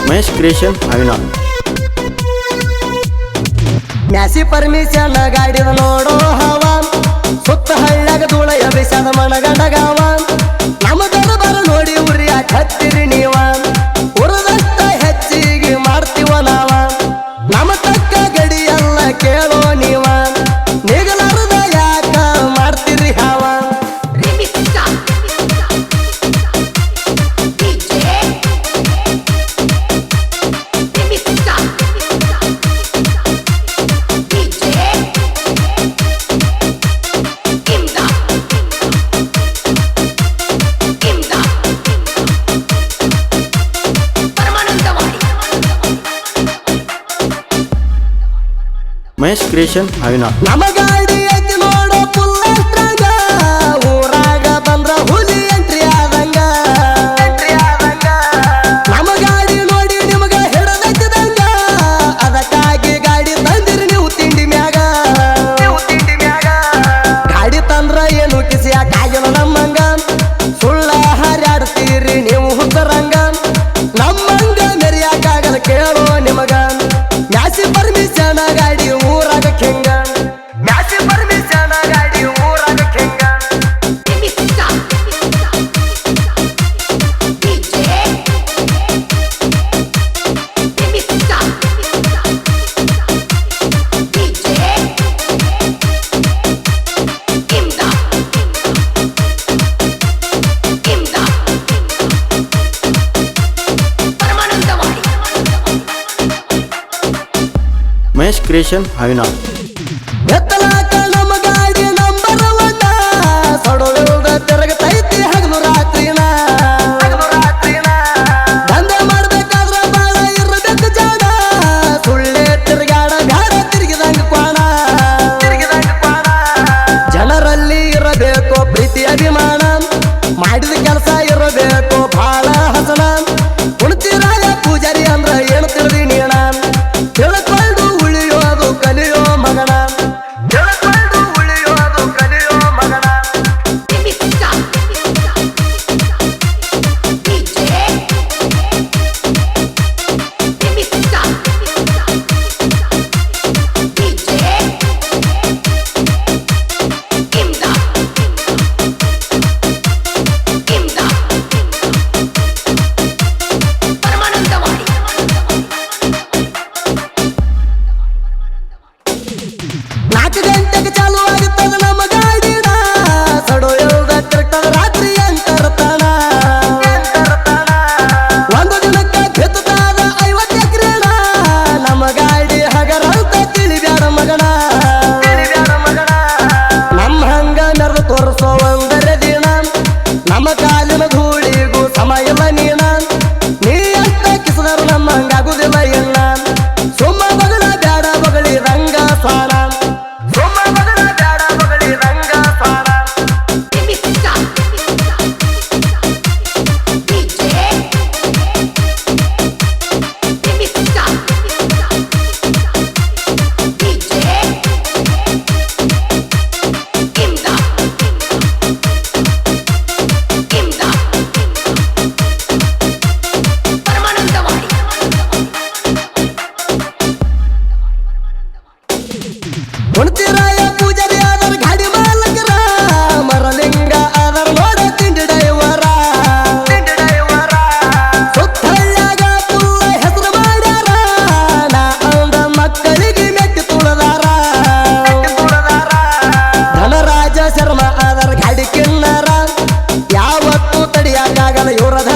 Mahesh creation ಅವಿನಾಥ್ ಮ್ಯಾಸಿ permission ಗಾಡಿದ ನೋಡೋ ಹವ ಸುತ್ತ ಹಳ್ಳ್ಯಾಗ ಧೂಳ ಎಬಿಸದ ಮನಗಂಡಗವ ನಮ್ಮ ದರಬಾರ ನೋಡಿ ಉರಿಯ ಹತ್ತಿರಿ ನೀವ ಉರದಷ್ಟ ಹೆಚ್ಚಿಗೆ ಮಾಡ್ತೀವ ನಾವ ನಮ್ಮ ತಕ್ಕ ಗಡಿ ಎಲ್ಲ ಕೇಳೋ ನೀವ ನಿಗಲಾರದ ಯಾಕ ಮಾಡ್ತೀರಿ ಹಾವ ಮಹೇಶ್ ಕ್ರಿಯೇಷನ್ ಅವಿನಾಥ್ ನಮ್ಮ ಗಾಡಿ ಐತಿ ನೋಡೋ ಪುಲ್ಲಂಗ ಊರಾಗ ಬಂದ್ರ ಹುಲಿ ಎಂಟ್ರಿ ಆದಂಗ ನಮ್ಮ ಗಾಡಿ ನೋಡಿ ನಿಮಗ ಹಿಡದಂಗ ಅದಕ್ಕಾಗಿ ಗಾಡಿ ತಂದಿರಿ ನೀವು ತಿಂಡಿ ಮ್ಯಾಗ ಗಾಡಿ ತಂದ್ರ ಏನು ಕಿಸಿಯಾಕಾಗಿಲ್ಲ ನಮ್ಮಂಗ ಸುಳ್ಳ ಹಾರಾಡ್ತೀರಿ ನೀವು ಹುತ್ತರಂಗ ನಮ್ಮಂಗ ಮೆರಿಯಾಕಾಗಲ್ಲ ಕೇಳೋ ನಿಮಗ ಮ್ಯಾಸಿ ಪರ್ಮಿಷನ್ ಗಾಡಿ ಊರಾಗ ಕೆಂಗ ಮ್ಯಾಸಿ ಪರ್ಮಿಷನ್ ಗಾಡಿ ಊರಾಗ ಕೆಂಗ ಮಹೇಶ್ ಕ್ರಿಯೇಷನ್ ಅವಿನಾಥ್ ಎತ್ತಲಾಕ ನಮ್ಮ ಗಾಡಿ ನಂಬರ್ ಒನ್ನ ಸೊಡೋದ ತಿರುಗತೈತಿ ಹಗಲು ರಾತ್ರಿನ ದಂಧೆ ಮಾಡ್ಬೇಕಾದ್ರ ಬಾಳ ಇರಬೇಕು ಜಾಣ ಸುಳ್ಳೆ ತಿರುಗಾಡ ಬ್ಯಾಡ ತಿರುಗಿದಂಗ ಕ್ವಾಣ ಜನರಲ್ಲಿ ಇರಬೇಕು ಪ್ರೀತಿ ಅಭಿಮಾನ ಮಾಡಿದ ಕೆಲಸ ಇರಬೇಕು ಬಹಳ ಹಸನ ಕುಣಿತಿರಾಯ ಪೂಜಾರಿ ಅಂದ್ರ ಏನು ತಿಳಿದಿ ನೀಣ ತಿಳ್ಕೊಂಡು ಉಳಿಯೋದು ಕಲಿಯೋ ಮಗನ ತಿಳ್ಕೊಂಡು ಉಳಿಯೋದು ಕಲಿಯೋ ಮಗನ ನಾಲ್ಕು ಗಂಟೆಗೆ ಚಾಲು ಆಗುತ್ತದ ನಮ್ಮ ಗಾಡಿನ ಸಡೋಯಲ್ದ ತಿರುಗ್ತದ ರಾತ್ರಿ ಅಂತರ್ತಾನ ಒಂದು ದಿನಕ್ಕೆ ಬಿತ್ತದ 50 ಎಕರೆನ ನಮ್ಮ ಗಾಡಿ ಹಗರಂತ ತಿಳಿಬ್ಯಾಡ ಮಗನ ನಮ್ಮ ಹಂಗ ಮೆರೆದು ತೋರಿಸೋ ಒಂದರೆ ದಿನ ನಮ್ಮ ಕಾಲಿನ ಧೂಳಿಗೂ ಸಮಯ ಇಲ್ಲ ನೀನ ನೀ ಅಂತ ಕಿಸದರು ನಮ್ಮ ಹಂಗಾಗುದಿಲ್ಲ ಎಣ್ಣ ಸುಮ್ಮ ಬಗಳ ಬ್ಯಾಡ ಬಗಳಿ ರಂಗ ಸ್ವಾನ ಕುಣಿತಿರಾಯ ಪೂಜಾರಿ ಆದರ ಗಾಡಿ ಮಾಲಕರ ಮರಲಿಂಗ ಆದರ ನೋಡ ತಿಂಡಿ ಡೈವರ ಸುತ್ತಳ್ಯಾಗ ಪುಲ್ಲ ಹೆಸರು ಮಾಡ್ಯಾರ ನಾ ಅಂದ ಮಕ್ಕಳಿಗೆ ಮೆಟ್ಟಿ ತುಳದಾರ ಧನರಾಜ ಶರ್ಮ ಆದರ ಗಾಡಿ ಕಿನ್ನರ ಯಾವತ್ತೂ ತಡಿಯಾಕಾಗಲ್ಲ ಇವರದ